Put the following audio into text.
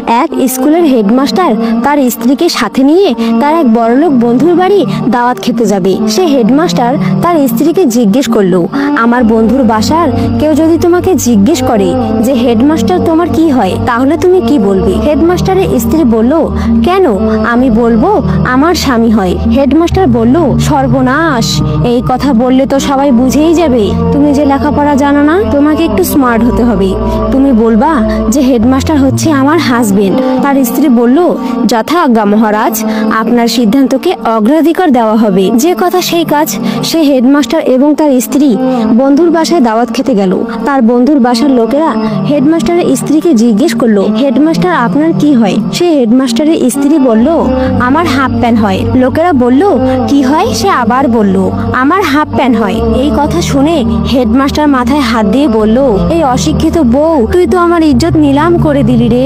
এক স্কুলের হেডমাস্টার তার স্ত্রীকে সাথে নিয়ে তার এক বড়লোক বন্ধুর বাড়ি দাওয়াত খেতে যাবে। সে হেডমাস্টার তার স্ত্রীকে জিজ্ঞেস করলো, আমার বন্ধুর বাসার কেউ যদি তোমাকে জিজ্ঞেস করে যে হেডমাস্টার তোমার কি হয়, তাহলে তুমি কি বলবে? হেডমাস্টারের স্ত্রী বলল, কেন, আমি বলবো আমার স্বামী হয়। হেডমাস্টার বলল, সর্বনাশ, এই কথা বললে তো সবাই বুঝেই যাবে তুমি যে লেখাপড়া জানো না, তোমাকে একটু স্মার্ট হতে হবে। তুমি বলবা যে হেডমাস্টার হচ্ছে আমার হাজবেন্ড। তার স্ত্রী বলল, যথা আজ্ঞা মহারাজ, আপনার সিদ্ধান্তকে অগ্রাধিকার দেওয়া হবে। যে কথা সেই কাজ। সে হেডমাস্টার এবং তার স্ত্রী বন্ধুর বাসায় দাওয়াত খেতে গেল। তার বন্ধুর বাসার লোকেরা হেডমাস্টারের স্ত্রীকে জিজ্ঞেস করলো, হেডমাস্টার আপনার কি হয়? সে হেডমাস্টারের স্ত্রী বলল, আমার হাফ প্যান্ট হয়। লোকেরা বলল, কি হয়? সে আবার বলল, আমার হাফ প্যান্ট হয়। এই কথা শুনে হেডমাস্টার মাথায় হাত দিয়ে বলল, এই অশিক্ষিত বউ, তুই তো আমার ইজ্জত নিলাম করে দিলি রে।